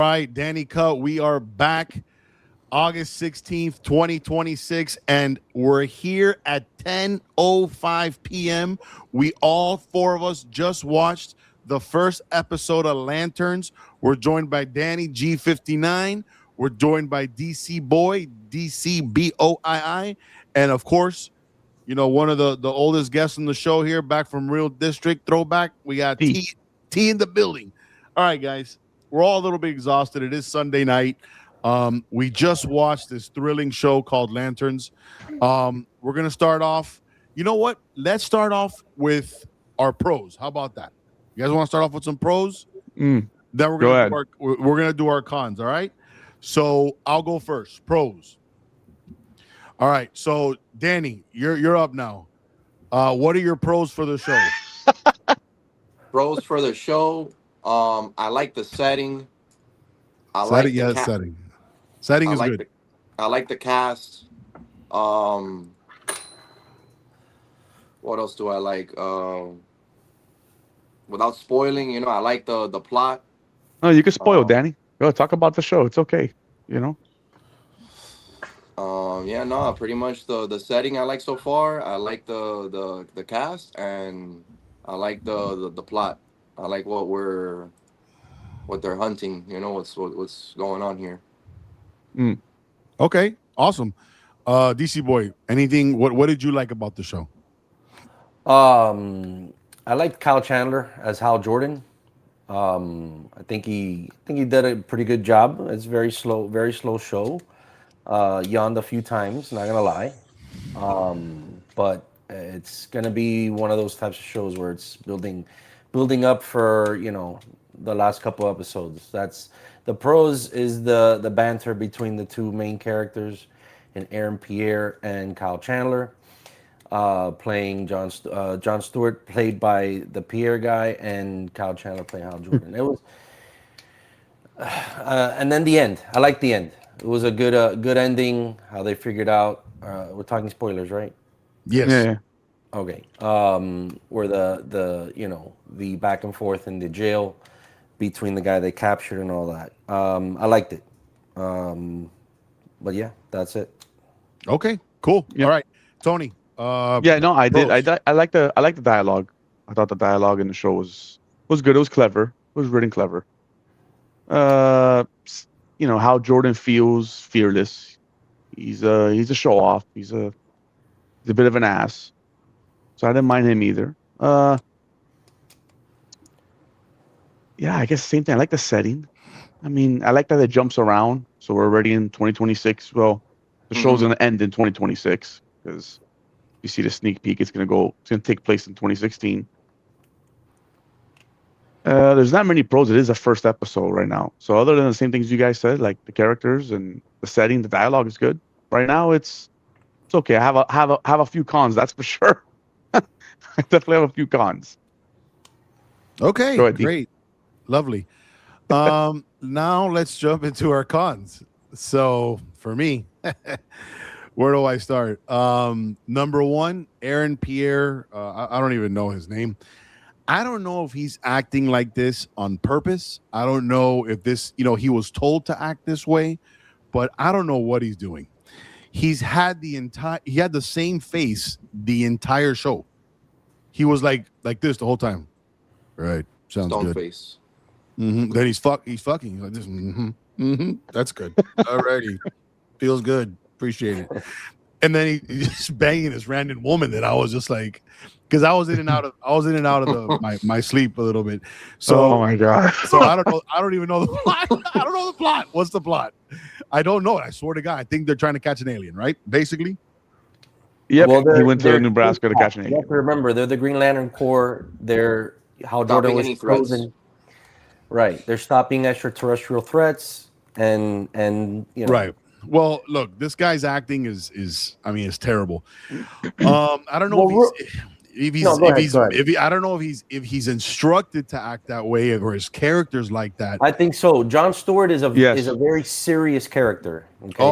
Right, Danny Cut, we are back August 16th, 2026, and we're here at 10:05 p.m. We all four of us just watched the first episode of Lanterns. We're joined by Danny G59. We're joined by DC Boy, DCBOII, and of course, one of the oldest guests on the show here, back from Real District Throwback. We got T in the building. All right, guys. We're all a little bit exhausted. It is Sunday night. We just watched this thrilling show called Lanterns. We're gonna start off. You know what? Let's start off with our pros. How about that? You guys want to start off with some pros? Then we're gonna do our cons. All right. So I'll go first. Pros. All right. So Danny, you're up now. What are your pros for the show? Pros for the show. I like the setting. Setting. Setting is good. I like the cast. Um, what else do I like? Without spoiling, I like the plot. No, you can spoil, Danny. Go talk about the show. It's okay. Yeah, no, pretty much the setting I like so far. I like the cast, and I like the plot. I like what they're hunting. What's going on here. Okay, awesome. DC Boy, anything? What did you like about the show? I liked Kyle Chandler as Hal Jordan. I think he did a pretty good job. It's very slow show. Yawned a few times, not gonna lie. But it's gonna be one of those types of shows where it's building up for the last couple episodes. That's the pros is the banter between the two main characters, and Aaron Pierre and Kyle Chandler, playing John Stewart, played by the Pierre guy, and Kyle Chandler playing Hal Jordan. It was, and then the end. I like the end. It was a good ending. How they figured out. We're talking spoilers, right? Yes. Yeah. Okay. Where the back and forth in the jail between the guy they captured and all that. I liked it. But yeah, that's it. Okay. Cool. Yeah. All right, Tony. I did. I like the dialogue. I thought the dialogue in the show was good. It was clever. It was really clever. How Jordan feels fearless. He's a show off. He's a bit of an ass. So I didn't mind him either. Yeah, I guess same thing. I like the setting. I mean, I like that it jumps around. So we're already in 2026. Well, the show's going to end in 2026 because you see the sneak peek. It's going to take place in 2016. There's not many pros. It is a first episode right now. So other than the same things you guys said, like the characters and the setting, the dialogue is good. Right now, it's okay. I have a few cons, that's for sure. I definitely have a few cons. Okay, Go ahead, great, lovely. Now let's jump into our cons. So for me, where do I start? Number one, Aaron Pierre. I don't even know his name. I don't know if he's acting like this on purpose. I don't know if this, he was told to act this way, but I don't know what he's doing. He had the same face the entire show. He was like this the whole time. Right. Sounds Stone good. face. Then he's fucking. He's like this. That's good. Alrighty. Feels good. Appreciate it. And then he's just banging this random woman that I was just like, because I was in and out of my sleep a little bit. So, oh my god. So I don't know. I don't even know the plot. I don't know the plot. What's the plot? I don't know it. I swear to God. I think they're trying to catch an alien, right? Basically. Yep. Well, he went to Nebraska to catch an You alien. have to remember, they're the Green Lantern Corps. They're how Jordan was frozen. Right. They're stopping extraterrestrial threats and Right. Well, look, this guy's acting is terrible. I don't know I don't know if he's instructed to act that way or his character's like that. I think so. John Stewart is a very serious character. Okay.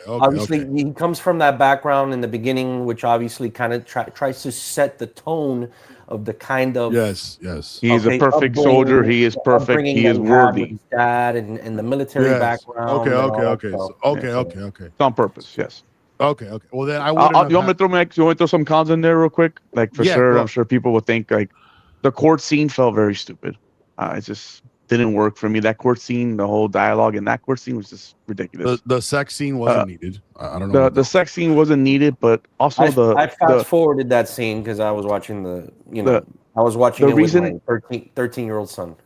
Obviously, he comes from that background in the beginning, which obviously kind of tries to set the tone of the kind of Yes. He is a perfect soldier. He is perfect. upbringing He that is he had with worthy. his dad and the military Yes. Okay. background and Okay. all that Okay. stuff. So, okay. Yes. Okay. Okay. It's on purpose. Yes. Okay. Okay. Well, then I wouldn't have You want me had. to throw you want me to throw some cons in there real quick? Like for Yeah. sure, I'm Go. sure people would think like the court scene felt very stupid. It just didn't work for me. That court scene, the whole dialogue in that court scene was just ridiculous. The sex scene Uh, wasn't needed. I don't know what the sex scene wasn't needed, but also I fast forwarded that scene because I was watching the I was watching the it with my reason 13-year-old son.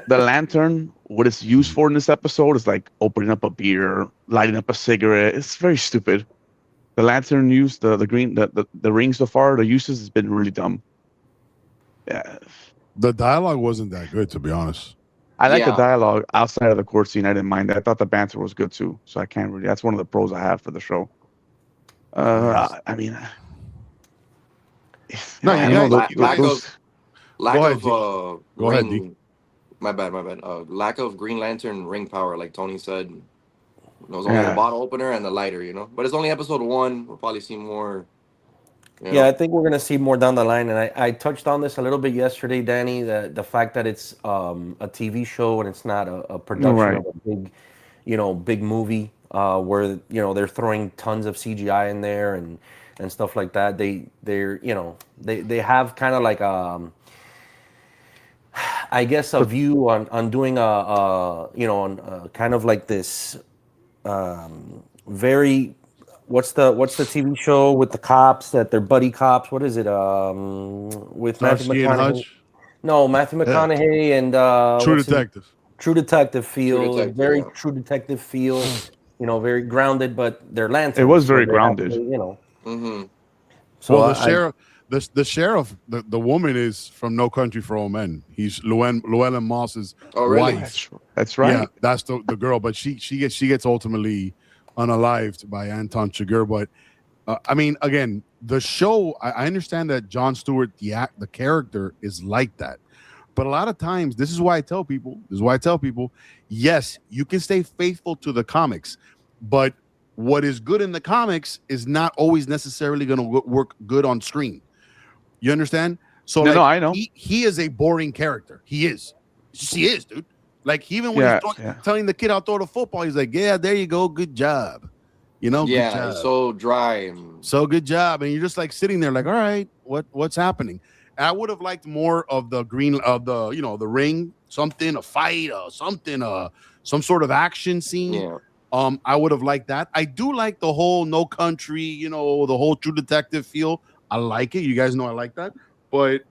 the lantern, what it's used for in this episode is like opening up a beer, lighting up a cigarette. It's very stupid. The lantern use, the green, the ring so far, the uses has been really dumb. Yeah, the dialogue wasn't that good, to be honest. I like the Yeah. dialogue outside of the court scene. I didn't mind that. I thought the banter was good too. So I can't really. That's one of the pros I have for the show. I mean, No, I you don't know. guys. You lack guys. of lack Go ahead, of D. Go ahead, D. ring. My bad. Lack of Green Lantern ring power, like Tony said. It was only the Yeah. bottle opener and the lighter, But it's only episode 1. We'll probably see more. Yeah, I think we're gonna see more down the line, and I touched on this a little bit yesterday, Danny. The fact that it's a TV show and it's not a production Right. of a big, big movie where they're throwing tons of CGI in there and stuff like that. They have kind of like I guess a view on doing kind of like this very what's the TV show with the cops that they're buddy cops? What is it? With Matthew Starsky and McConaughey. Hutch. No, Matthew McConaughey and True what's his- Detective. True Detective feel, Detective, very yeah. True Detective feel. Very grounded, but they're lanterns. It was so very they have grounded. to, Mm-hmm. So Well, the sheriff, the woman is from No Country for Old Men. He's Llewellyn Moss's Oh, really? wife. That's right. Yeah, that's the girl. But she gets ultimately unalived by Anton Chigurh. But I mean, again, the show. I understand that Jon Stewart, the character, is like that. But a lot of times, this is why I tell people. Yes, you can stay faithful to the comics, but what is good in the comics is not always necessarily going to work good on screen. You understand? So No, I know. He is a boring character. He is. She is, dude. Like even when he's telling the kid how to throw the football, he's like, "Yeah, there you go, good job." Good Yeah, job. it's so dry. So good job. And you're just like sitting there, like, all right, what's happening? I would have liked more of the the ring, something, a fight, something, some sort of action scene. Yeah. I would have liked that. I do like the whole No Country, the whole True Detective feel. I like it. You guys know I like that. But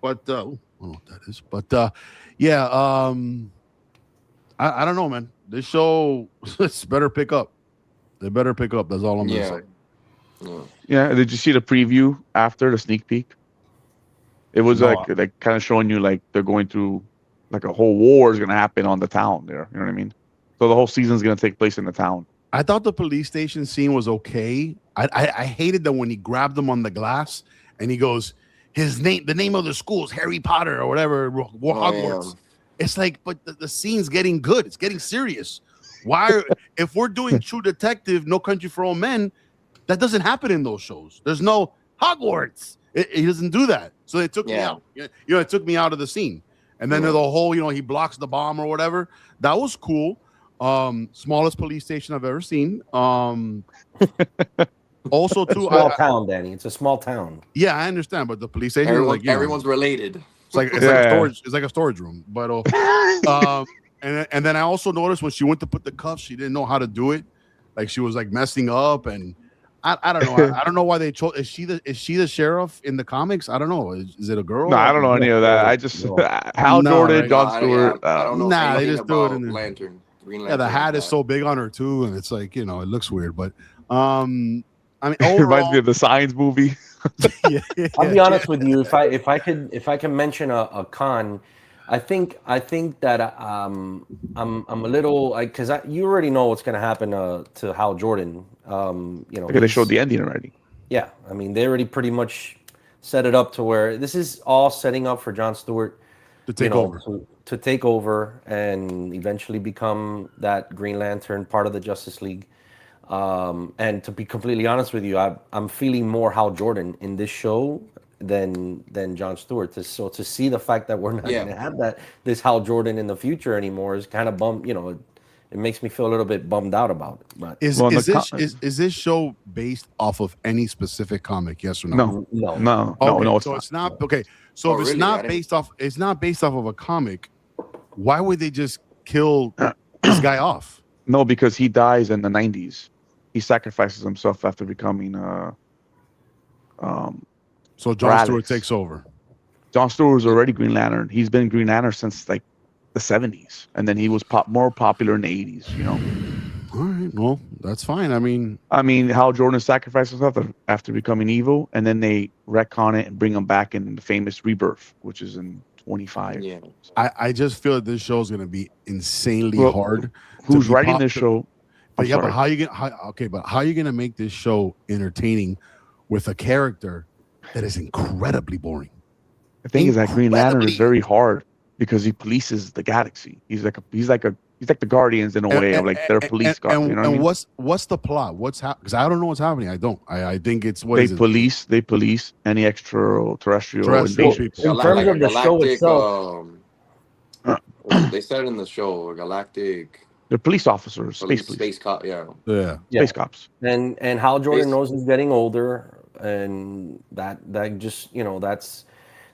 I don't know what that is. But yeah, I don't know, man. This show it's better pick up. They better pick up. That's all I'm gonna say. Yeah. Did you see the preview after the sneak peek? It was like kind of showing you like they're going through like a whole war is gonna happen on the town there. You know what I mean? So the whole season's gonna take place in the town. I thought the police station scene was okay. I hated that when he grabbed them on the glass and he goes, the name of the school is Harry Potter or whatever, Hogwarts. Yeah. It's like, but the scene's getting good. It's getting serious. Why? If we're doing True Detective, No Country for Old Men, that doesn't happen in those shows. There's no Hogwarts. He doesn't do that. So it took me out. It took me out of the scene. And then the whole, he blocks the bomb or whatever. That was cool. Smallest police station I've ever seen. Also, too, small town, Danny. It's a small town. Yeah, I understand, but the police station, everyone's related. It's like a storage. It's like a storage room. But and then I also noticed when she went to put the cuffs, she didn't know how to do it. Like she was like messing up, and I don't know. I don't know why they chose. Is she the sheriff in the comics? I don't know. Is it a girl? No, I don't know any of that. I just Hal Jordan, Jon Stewart. I don't know. Nah, they just do it in there. Green Lantern. Yeah, the hat is so big on her too, and it's like it looks weird. But I mean, it reminds me of the Signs movie. I'll be honest with you. If I can mention a con, I think that I'm a little because you already know what's going to happen to Hal Jordan. They showed the ending already. Yeah, I mean they already pretty much set it up to where this is all setting up for Jon Stewart to take over. To take over and eventually become that Green Lantern, part of the Justice League. And to be completely honest with you, I'm feeling more Hal Jordan in this show than John Stewart. So to see the fact that we're not Yeah. going to have this Hal Jordan in the future anymore is kind of bum. It makes me feel a little bit bummed out about it. But Is Well, in is the this is this show based off of any specific comic? Yes or no? no, no, Okay, no, it's so not. it's not okay. So Oh, if it's really? I not didn't. based off, it's not based off of a comic. Why would they just kill this guy off? No, because he dies in the 90s. He sacrifices himself after becoming um So John Stewart Morales. takes over. John Stewart was already Green Lantern. He's been Green Lantern since like the 70s, and then he was more popular in the 80s. All right, well, that's fine. I mean, Hal Jordan sacrificed himself after becoming evil, and then they retcon it and bring him back in the famous Rebirth, which is in 25. Yeah. I just feel that this show is going to be insanely Well, hard. Who's be writing pop- this show? But I'm yeah, but sorry. how you gonna? Okay, but how are you gonna make this show entertaining with a character that is incredibly boring? The thing is that Green Lantern is Incredibly. very hard because he polices the galaxy. He's like the Guardians in a way of like their police guard. You know what I mean? What's the plot? What's happening? Because I don't know what's happening. I don't. I think it's what They is it? police any extraterrestrial Terrestrial invasion. people. in terms Like a of the show galactic. itself, They said it in the show, a galactic They're police officers, space police, space cop. Yeah. Yeah. yeah, space cops. and Hal Jordan Basi- knows he's getting older, and that just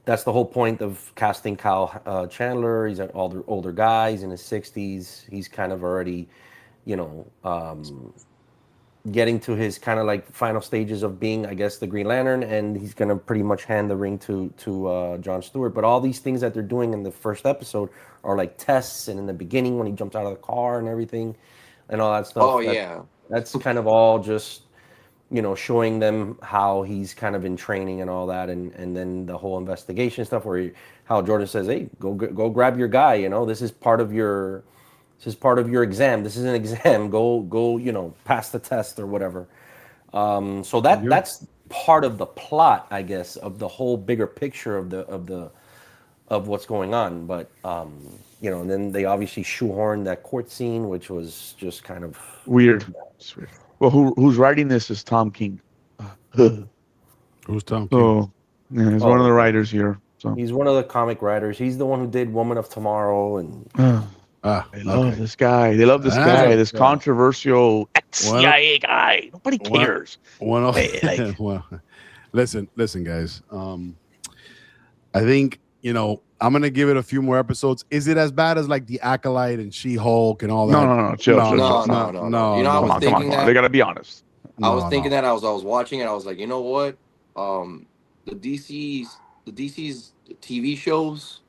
that's the whole point of casting Kyle Chandler. He's an older guy. He's in his 60s. He's kind of already, you know, getting to his kind of like final stages of being, I guess, the Green Lantern, and he's gonna pretty much hand the ring to John Stewart. But all these things that they're doing in the first episode are like tests, and in the beginning when he jumps out of the car and everything, and all that stuff. Oh yeah. That's kind of all just showing them how he's kind of in training and all that, and then the whole investigation stuff where how Jordan says, "Hey, go grab your guy. This is part of your exam. This is an exam. Go pass the test or whatever." So that's part of the plot, I guess, of the whole bigger picture of what's going on. But and then they obviously shoehorned that court scene, which was just kind of Weird. It's weird. Well, who's writing this is Tom King. Who's Tom King? So yeah, he's one of the writers here. So He's one of the comic writers. He's the one who did Woman of Tomorrow, and they love this guy. They love this Ah, guy. This yeah. controversial ex-CIA guy. Nobody cares. One of, Like- well, listen, guys. I think I'm gonna give it a few more episodes. Is it as bad as like the Acolyte and She-Hulk and all that? No. Chill. No. No, You know, I was come thinking on. that. They gotta be honest. I was thinking that I was watching it. I was like, you know what? The DC's TV shows,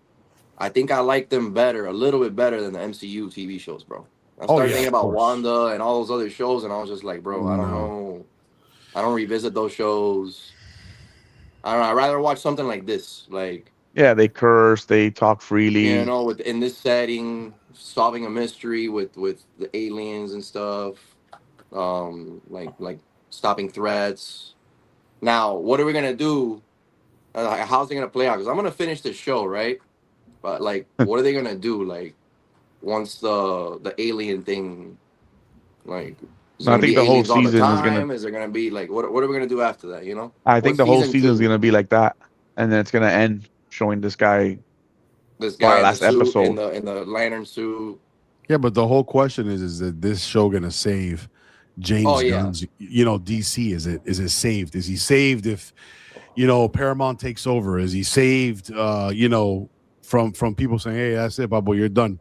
I think I like them a little bit better than the MCU TV shows, bro. I started thinking of about course. Wanda and all those other shows, and I was just like, bro, I don't No. know. I don't revisit those shows. I don't know. I'd rather watch something like this, like Yeah, they curse. They talk freely. in this setting, solving a mystery with the aliens and stuff, like stopping threats. Now, what are we gonna do? How's it gonna play out? Because I'm gonna finish this show, right? But like, what are they gonna do? Like, once the alien thing, like, is No, I gonna think be the whole aliens all the season is time? gonna. Is there gonna be like, what are we gonna do after that? I think What the whole season is two? gonna be like that, and then it's gonna end showing this guy. This Well, guy in the last suit, episode. in the lantern suit. Yeah, but the whole question is that this show gonna save James Oh, yeah. Gunn's, DC? Is it saved? Is he saved if, Paramount takes over? Is he saved, from people saying, "Hey, that's it, Bubba, you're done."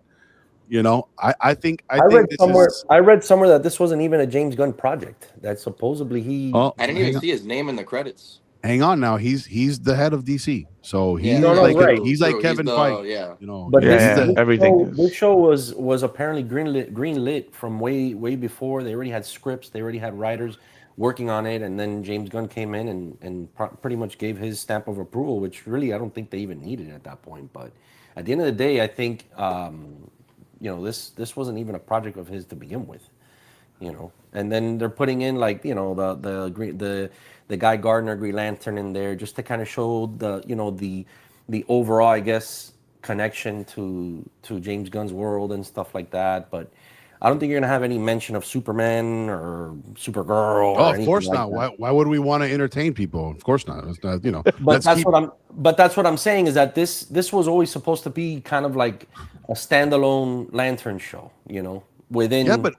I think I read somewhere that this wasn't even a James Gunn project. That supposedly he. Oh, I didn't even see his name in the credits. hang on now. He's the head of DC, so he's No, like right. he's like True, Kevin Feige. Yeah. But Yeah, this everything show, is- this show was apparently greenlit from way before. They already had scripts. They already had writers working on it, and then James Gunn came in and pretty much gave his stamp of approval, which really I don't think they even needed at that point. But at the end of the day, I think this wasn't even a project of his to begin with. And then they're putting in like the Guy Gardner Green Lantern in there just to kind of show the overall, I guess, connection to James Gunn's world and stuff like that. But I don't think you're gonna have any mention of Superman or Supergirl Oh, or of anything course like not. that. Why would we want to entertain people? Of course not. It's not, But let's that's keep. what I'm. But that's what I'm saying is that this was always supposed to be kind of like a standalone Lantern show. Yeah, Within. but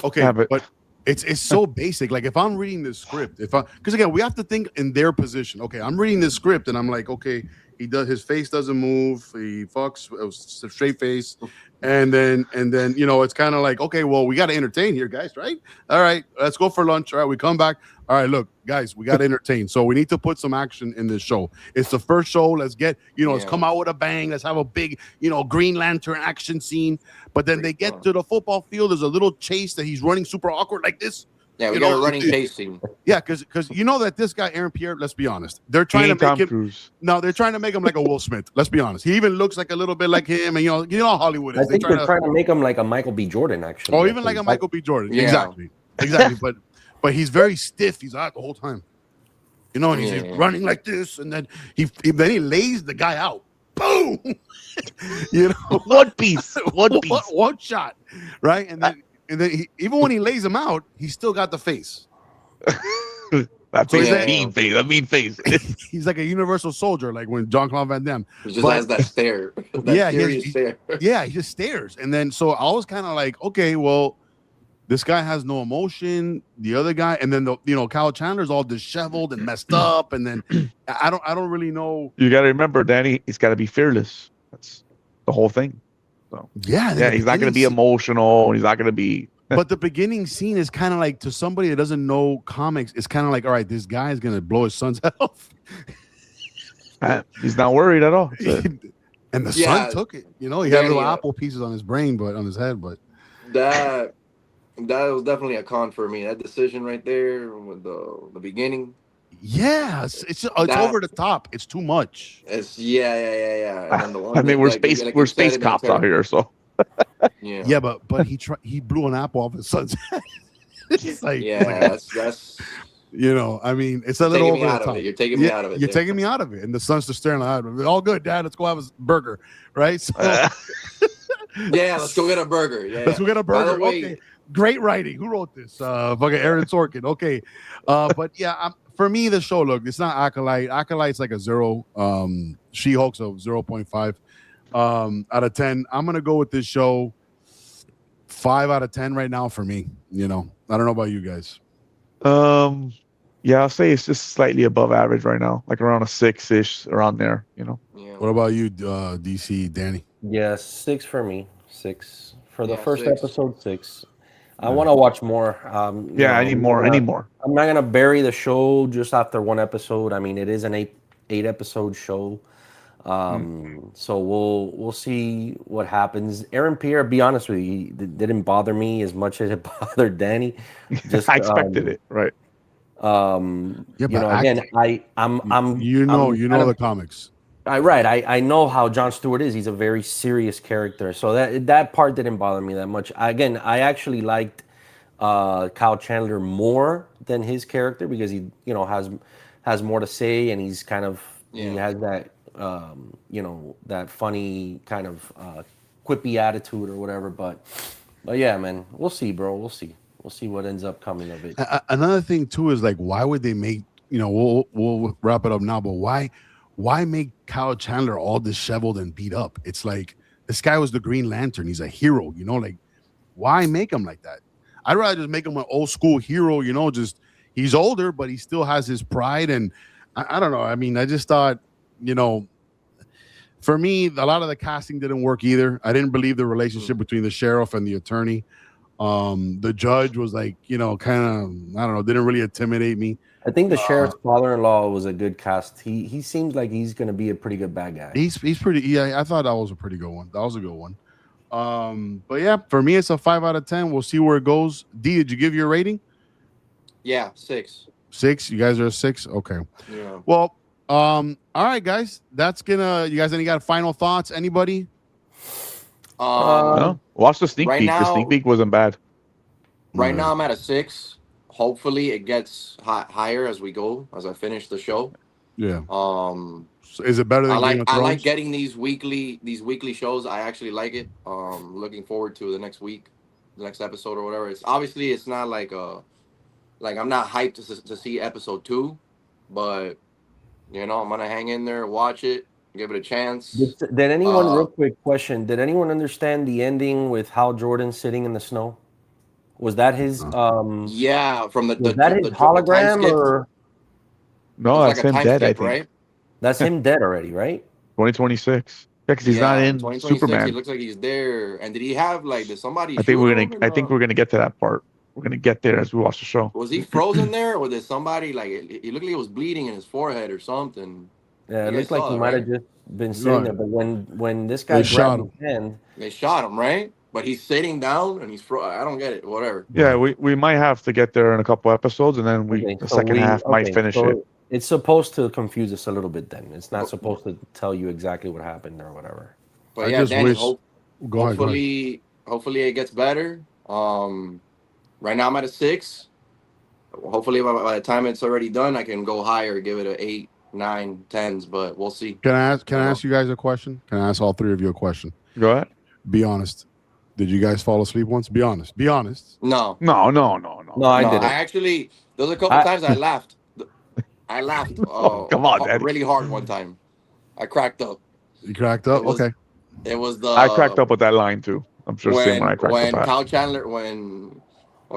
okay, Yeah, but but it's so basic. Like if I'm reading this script, because again we have to think in their position. Okay, I'm reading this script and I'm like, okay, his face doesn't move. He fucks a straight face, and then it's kind of like, okay, well we got to entertain here, guys, right? All right, let's go for lunch. All right, we come back. All right, look, guys, we got to entertain. So we need to put some action in this show. It's the first show. Let's get, let's come Yeah. out with a bang. Let's have a big, Green Lantern action scene. But then they get to the football field. There's a little chase that he's running super awkward like this. Yeah, we got a running chase scene. Yeah, because you know that this guy Aaron Pierre. Let's be honest. They're he trying to ain't make Tom him. Cruise. No, they're trying to make him like a Will Smith. Let's be honest. He even looks like a little bit like him, and you know how Hollywood I is. think they're trying to make him like a Michael B. Jordan, actually. or even like a Michael B. Jordan. Yeah. Exactly. But he's very stiff. He's out the whole time. And he's Yeah. running like this, and then he lays the guy out. Boom. One piece. One shot, right? And then even when he lays him out, he's still got the face. That So face, is that- a mean face. He's like a universal soldier, like when Jean-Claude Van Damme. He just But- has that stare. That Yeah, serious stare. Yeah, he just stares. And then so I was kind of like, okay, well, this guy has no emotion. The other guy, and then Kyle Chandler's all disheveled and messed up. And then I don't really know. You got to remember, Danny, he's got to be fearless. That's the whole thing. Yeah, He's not going to be emotional. He's not going to be. But the beginning scene is kind of like, to somebody that doesn't know comics, it's kind of like, all right, this guy is gonna blow his son's head off. He's not worried at all. And the Yeah. son took it. He had Danny, little apple pieces on his brain, but on his head. But That was definitely a con for me. That decision right there with the beginning. yeah, it's That- over the top. It's too much. It's yeah. And then the one I mean, we're like, space like we're you said, space cops out here, so Yeah. Yeah, but he blew an apple off his son's head. It's like, Yeah, that's I mean, it's a little taking me over out the of top. it. You're taking me out of it. You're yeah. taking me out of it, and the son's just staring at him. All good, Dad. Let's go have a burger, right? So Yeah, let's go get a burger. Yeah. let's go get a By burger. the way, Okay, great writing. Who wrote this? Fucking Aaron Sorkin. Okay, but yeah, for me, the show, look, it's not Acolyte. Acolyte's like a 0. She-Hulk's a 0.5 out of 10. I'm gonna go with this show 5 out of 10 right now for me. I don't know about you guys. yeah, I'll say it's just slightly above average right now, like around a 6-ish, around there. Yeah. What about you, DC, Danny? Yeah, 6 for me. 6 for the Yeah, first 6. episode. 6. I want to watch more. Yeah, I need more. I'm not gonna bury the show just after one episode. I mean, it is an 8 episode show. So we'll see what happens. Aaron Pierre, be honest with you, didn't bother me as much as it bothered Danny. Just I expected it, right? Yeah, but again, I'm the comics. I know how Jon Stewart is. He's a very serious character, so that part didn't bother me that much. Again, I actually liked Kyle Chandler more than his character because he has more to say, and he's kind of he has that that funny kind of quippy attitude or whatever. But yeah, man, we'll see, bro. We'll see what ends up coming of it. Another thing too is like, why would they make? We'll wrap it up now, but why make Kyle Chandler all disheveled and beat up? It's like, this guy was the Green Lantern. He's a hero, like, why make him like that? I'd rather just make him an old school hero, just he's older, but he still has his pride. And I don't know. I mean, I just thought, for me, a lot of the casting didn't work either. I didn't believe the relationship between the sheriff and the attorney. The judge was like, kind of, I don't know, didn't really intimidate me. I think the sheriff's father-in-law was a good cast. He seems like he's going to be a pretty good bad guy. He's pretty. Yeah, I thought that was a pretty good one. That was a good one. But yeah, for me, it's a 5 out of 10. We'll see where it goes. D, did you give your rating? Yeah, 6. 6. You guys are a 6. Okay. Yeah. Well, all right, guys. That's gonna. You guys, any got final thoughts? Anybody? No? Watch the sneak right peek. The sneak now- peek wasn't bad. Right now, I'm at a 6. Hopefully, it gets higher as we go, as I finish the show. Yeah. So Is it better than I Game of like Thrones? getting these weekly shows. I actually like it. Looking forward to the next week. the next episode or whatever. It's obviously it's not like I'm not hyped to see episode 2, but you know I'm gonna hang in there, watch it, give it a chance. Did anyone, Uh, real quick question, did anyone understand the ending with Hal Jordan sitting in the snow? Was that his yeah, from was that his the time hologram, skip. or It No, was like that's a him time dead, I skip, think. right? that's him dead already, right? 2026. Yeah, because he's not Yeah, in in 2026, he Superman. looks like he's there. And did he have like did somebody I think shoot we're him? gonna. I think we're gonna get to that part. We're gonna get there as we watch the show. Was he frozen there, or did somebody like he looked like he was bleeding in his forehead or something? Yeah, it You guys looked like saw he that, might right? have just been sitting there. Right. But when this They guy shot grabbed his him. hand, They shot him, right? But he's sitting down and he's I don't get it. Whatever. Yeah, Right. we might have to get there in a couple episodes, and then okay, the so second half might finish it. it's supposed to confuse us a little bit. Then it's not But, supposed to tell you exactly what happened or whatever. but I yeah, just Danny. wish. Go ahead. Go ahead. Hopefully it gets better. Right now I'm at a 6. Hopefully by the time it's already done, I can go higher, give it a 8, 9, 10s. But we'll see. Can I ask? Can I I don't ask you guys a question? Can I ask all three of you a question? Go ahead. Be honest. Did you guys fall asleep once? Be honest. Be honest. No, No. No, I no. did I it. actually there was a couple I times I laughed. I laughed Oh, come on, Daddy. really hard one time. I cracked up. You cracked It up. was Okay. it was I cracked the up with that line too. I'm sure same when I cracked up when at. Kyle Chandler when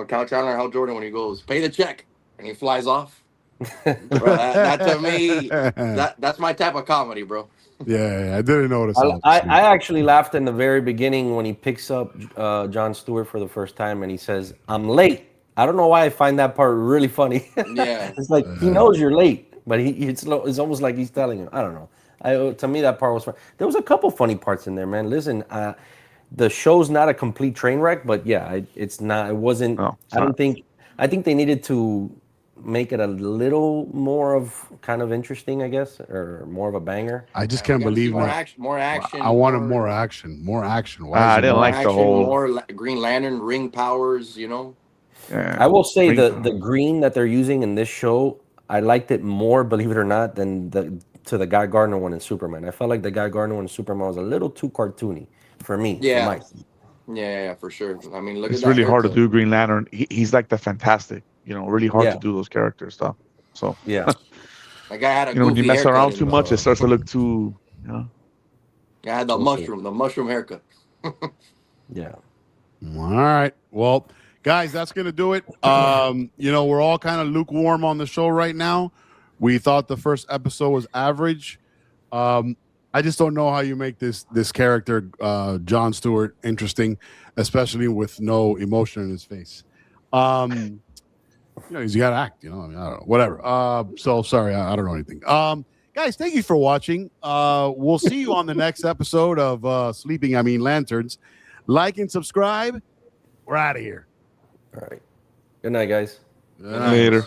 Kyle Chandler Hal Jordan when he goes pay the check and he flies off. Bro, that to me that's my type of comedy, bro. Yeah, I didn't notice. I actually laughed in the very beginning when he picks up John Stewart for the first time and he says, "I'm late." I don't know why I find that part really funny. Yeah. It's like he knows you're late, but it's almost like he's telling him. I don't know. To me that part was fun. There was a couple funny parts in there, man. Listen, the show's not a complete train wreck, but yeah, it's not. It wasn't. No, it's I don't not. think. I think they needed to make it a little more of kind of interesting, I guess, or more of a banger. I just We can't gotta see believe more that. action, more action. I wanted more action. More action. Why is I it didn't more like more the action, whole. more Green Lantern ring powers. You know. Yeah, I will say Green- the green that they're using in this show, I liked it more, believe it or not, than the Guy Gardner one in Superman. I felt like the Guy Gardner one in Superman was a little too cartoony for me. For Yeah. my Yeah, for sure. I mean, look at It's that really hard to haircut. do Green Lantern. He's like the Fantastic. Really hard Yeah. to do those character stuff. So yeah. That guy had a when you goofy mess haircut around in too much, it the. starts to look too. Guy had the We'll see. mushroom haircut. Yeah. All right. Well, guys, that's gonna do it. We're all kind of lukewarm on the show right now. We thought the first episode was average. I just don't know how you make this character, John Stewart, interesting, especially with no emotion in his face. He's got to act. I mean, I don't know. Whatever. So sorry, I don't know anything. Guys, thank you for watching. We'll see you on the next episode of Sleeping. I mean, Lanterns. Like and subscribe. We're out of here. All right. Good night, guys. Good night. Later.